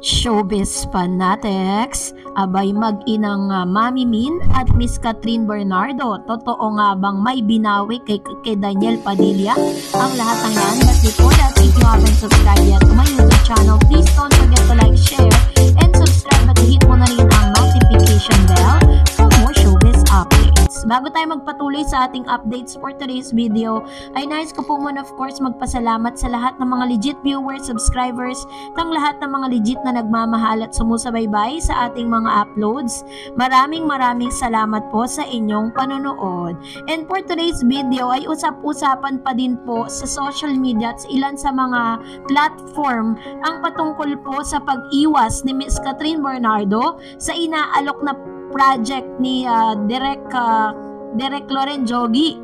Showbiz fanatics, abay mag-inang Mami Min at Miss Catherine Bernardo. Totoo nga bang may binawi kay Daniel Padilla? Ang lahat ng yan, but before that, if you haven't subscribed yet to my YouTube channel, please don't forget to like, share, and subscribe at hit mo na rin ang notification bell for more showbiz updates. Bago tayo magpatuloy sa ating updates for today's video, ay nais ko po muna of course magpasalamat sa lahat ng mga legit viewers, subscribers, ng lahat ng mga legit na nagmamahal at sumusubaybay sa ating mga uploads. Maraming salamat po sa inyong panonood. And for today's video ay usap-usapan pa din po sa social media at sa ilan sa mga platform ang patungkol po sa pag-iwas ni Miss Catherine Bernardo sa inaalok na project ni Direk Loren Joggy.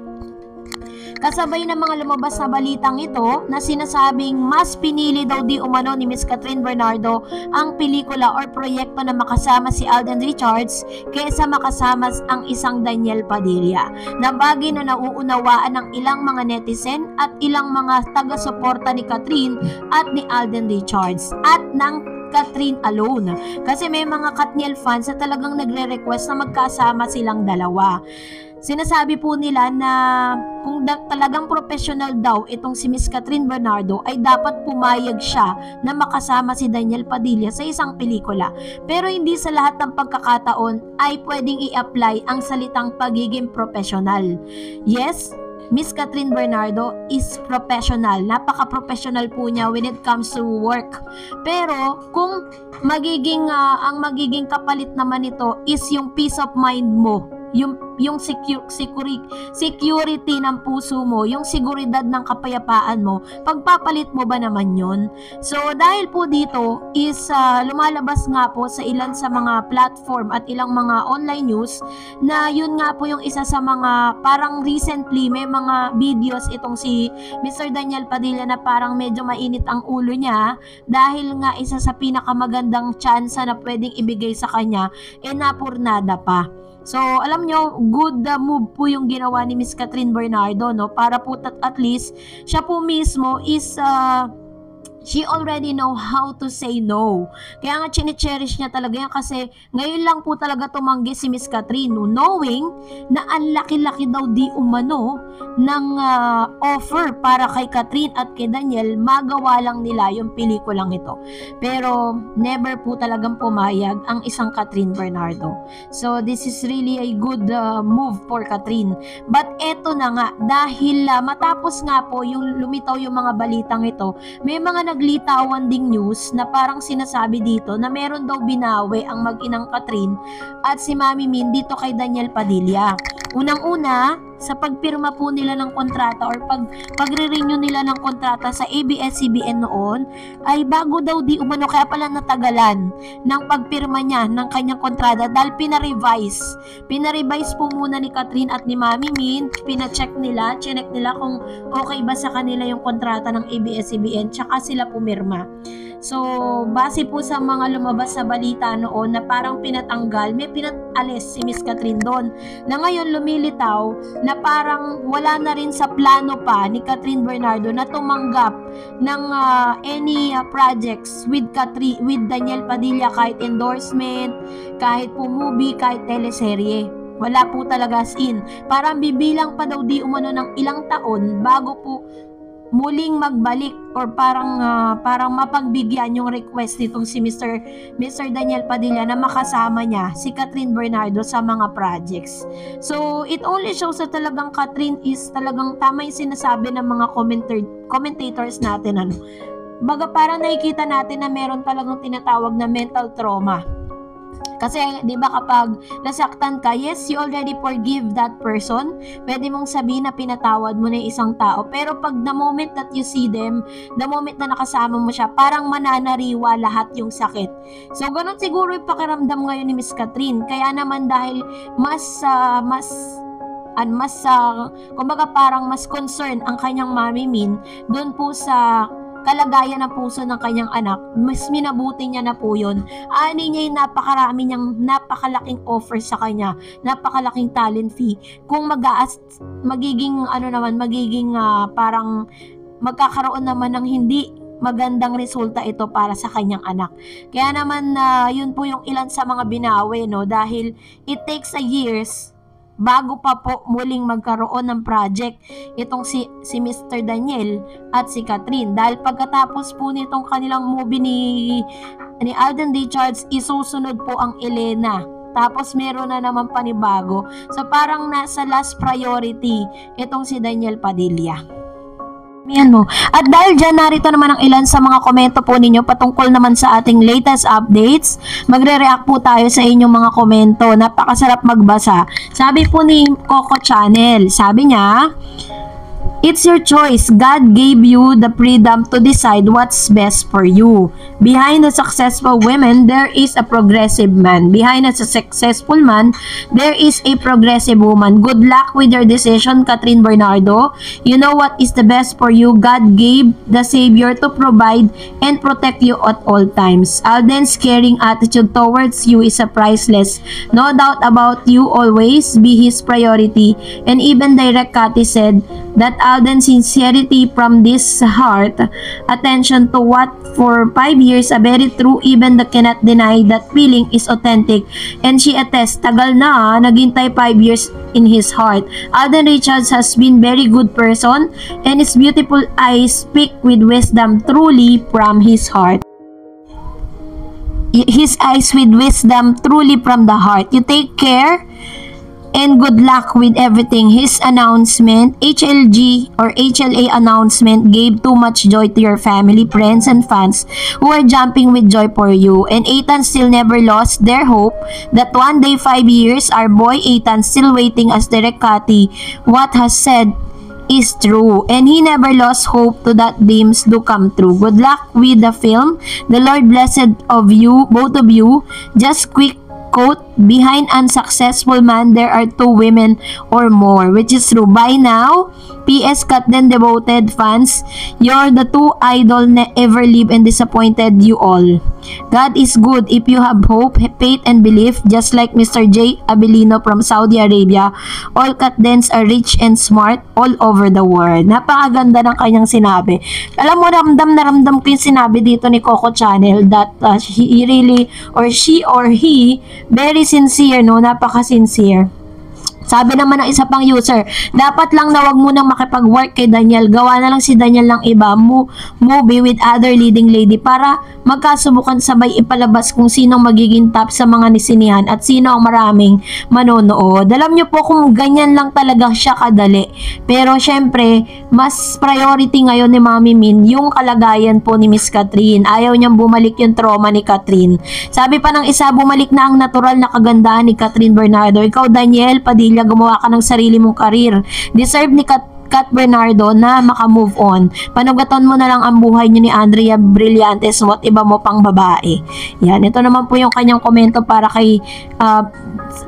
Kasabay ng mga lumabas na balitang ito na sinasabing mas pinili daw di umano ni Miss Catherine Bernardo ang pelikula or proyekto na makasama si Alden Richards kaysa makasama ang isang Daniel Padilla, na bagay na nauunawaan ng ilang mga netizen at ilang mga taga-suporta ni Catherine at ni Alden Richards at ng Catherine alone. Kasi may mga Katniel fans na talagang nagre-request na magkasama silang dalawa. Sinasabi po nila na kung talagang professional daw itong si Miss Catherine Bernardo ay dapat pumayag siya na makasama si Daniel Padilla sa isang pelikula. Pero hindi sa lahat ng pagkakataon ay pwedeng i-apply ang salitang pagiging professional. Yes, Miss Catherine Bernardo is professional. Napaka-professional po niya when it comes to work. Pero kung ang magiging kapalit naman nito is yung peace of mind mo, yung security ng puso mo, yung seguridad ng kapayapaan mo, pagpapalit mo ba naman yun? So dahil po dito is lumalabas nga po sa ilan sa mga platform at ilang mga online news na yun nga po yung isa sa mga parang recently may mga videos itong si Mr. Daniel Padilla na parang medyo mainit ang ulo niya dahil nga isa sa pinakamagandang tsansa na pwedeng ibigay sa kanya napurnada pa. So, alam nyo, good move po yung ginawa ni Miss Catherine Bernardo, no? Para po at least, siya po mismo is, she already know how to say no. Kaya nga chine-cherish niya talaga yan kasi ngayon lang po talaga tumanggi si Miss Catherine, no? Knowing na ang laki-laki daw di umano ng offer para kay Catherine at kay Daniel, magawa lang nila yung pelikulang ito. Pero never po talagang pumayag ang isang Catherine Bernardo. So this is really a good move for Catherine. But eto na nga, dahil matapos nga po yung lumitaw yung mga balitang ito, may mga naglitawan ding news na parang sinasabi dito na meron daw binawi ang mag-inang Catherine at si Mami Min dito kay Daniel Padilla. Unang-una, sa pagpirma po nila ng kontrata or pagre-renew nila ng kontrata sa ABS-CBN noon, ay bago daw di umano, kaya pala natagalan ng pagpirma niya ng kanyang kontrata dahil pinarevise po muna ni Catherine at ni Mami Min, chinek nila kung okay ba sa kanila yung kontrata ng ABS-CBN, tsaka sila pumirma. So, base po sa mga lumabas na balita noon na parang pinatanggal, may pinatalis si Miss Catherine doon, na ngayon lumilitaw na parang wala na rin sa plano pa ni Catherine Bernardo na tumanggap ng any projects with Daniel Padilla, kahit endorsement, kahit po movie, kahit teleserye. Wala po talaga, as in. Parang bibilang pa daw di umano ng ilang taon bago po muling magbalik or parang mapagbigyan yung request nitong si Mr. Daniel Padilla na makasama niya si Catherine Bernardo sa mga projects. So it only shows that talagang Catherine is talagang tama yung sinasabi ng mga commentators natin, baga parang nakikita natin na meron talagang tinatawag na mental trauma. Kasi, di ba, kapag nasaktan ka, yes, you already forgive that person. Pwede mong sabihin na pinatawad mo na yung isang tao. Pero pag the moment that you see them, the moment na nakasama mo siya, parang mananariwa lahat yung sakit. So, ganun siguro yung pakiramdam ngayon ni Miss Catherine. Kaya naman dahil kumbaga parang mas concern ang kanyang Mami Min doon po sa kalagayan ng puso ng kanyang anak, mas minabuti niya na po yun. Ani niya yung napakarami niyang napakalaking offer sa kanya, napakalaking talent fee. Kung magiging parang magkakaroon naman ng hindi magandang resulta ito para sa kanyang anak. Kaya naman yun po yung ilan sa mga binawi, no, dahil it takes a years bago pa po muling magkaroon ng project itong si Mr. Daniel at si Catherine, dahil pagkatapos po nitong kanilang movie ni Alden Richards, isusunod po ang Elena, tapos meron na naman panibago. So parang nasa last priority itong si Daniel Padilla. Yan mo. At dahil dyan, narito naman ang ilan sa mga komento po ninyo patungkol naman sa ating latest updates. Magre-react po tayo sa inyong mga komento. Napakasarap magbasa. Sabi po ni Coco Channel, sabi niya, it's your choice. God gave you the freedom to decide what's best for you. Behind a successful woman, there is a progressive man. Behind a successful man, there is a progressive woman. Good luck with your decision, Catherine Bernardo. You know what is the best for you. God gave the Savior to provide and protect you at all times. Alden's caring attitude towards you is a priceless. No doubt about you always be his priority. And even Direct Cathy said that Alden's sincerity from this heart, attention to what for 5 years, a very true, even the cannot deny that feeling is authentic. And she attests, tagal na naghintay 5 years in his heart. Alden Richards has been very good person and his beautiful eyes speak with wisdom truly from his heart. His eyes with wisdom truly from the heart. You take care and good luck with everything. His announcement, HLG or HLA announcement, gave too much joy to your family, friends, and fans who are jumping with joy for you. And Ethan still never lost their hope that one day, 5 years, our boy Ethan still waiting as Direct Cathy. What has said is true, and he never lost hope to that dreams do come true. Good luck with the film. The Lord blessed of you, both of you. Just quick quote, behind unsuccessful man there are 2 women or more, which is true. By now, PS Catden devoted fans, you're the 2 idol na ever live and disappointed you all. God is good if you have hope, faith, and belief, just like Mr. J. Abilino from Saudi Arabia. All Catdens are rich and smart all over the world. Napakaganda ng kanyang sinabi. Alam mo, ramdam na ramdam ko yung sinabi dito ni Coco Channel that he really, or she or he, very sincere, no? Napaka-sincere. Sabi naman ng isa pang user, dapat lang na wag mo nang makipag-work kay Daniel. Gawa na lang si Daniel ng iba movie with other leading lady para magkasubukan sabay ipalabas kung sinong magiging top sa mga nisinihan at sino ang maraming manonood. Alam niyo po kung ganyan lang talaga siya kadali. Pero syempre, mas priority ngayon ni Mami Min yung kalagayan po ni Miss Catherine. Ayaw niyang bumalik yung trauma ni Catherine. Sabi pa ng isa, bumalik na ang natural na kagandahan ni Catherine Bernardo. Ikaw, Daniel Padilla, gumawa ka ng sarili mong karir. Deserve ni Cat Bernardo na maka-move on. Panugatan mo na lang ang buhay niyo ni Andrea Brillantes, what iba mo pang babae. Yan, ito naman po yung kanyang komento para kay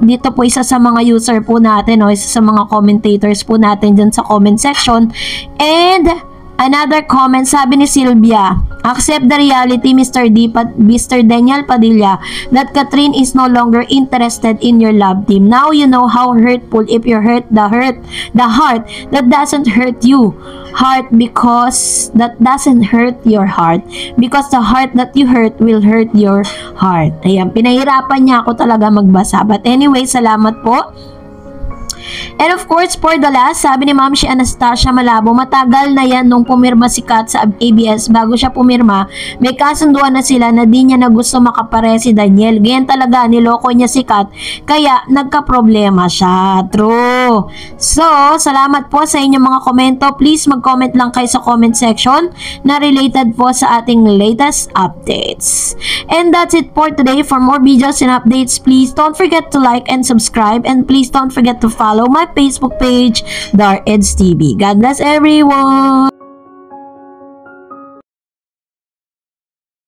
dito po isa sa mga user po natin, no? Isa sa mga commentators po natin dyan sa comment section. And another comment, sabi ni Sylvia, accept the reality, Mr. Daniel Padilla, that Catherine is no longer interested in your love team. Now you know how hurtful if you hurt the heart that doesn't hurt you. Heart because that doesn't hurt your heart. Because the heart that you hurt will hurt your heart. Ayan, pinahirapan niya ako talaga magbasa. But anyway, salamat po. And of course, for the last, sabi ni Ma'am si Anastasia Malabo, matagal na yan nung pumirma si Kat sa ABS. Bago siya pumirma, may kasunduan na sila na di niya na gusto makapare si Daniel. Ganyan talaga, niloko niya si Kat, kaya nagka-problema siya. True. So, salamat po sa inyong mga komento. Please mag-comment lang kayo sa comment section na related po sa ating latest updates. And that's it for today. For more videos and updates, please don't forget to like and subscribe, and please don't forget to follow my Facebook page, Dar Eds TV. God bless everyone!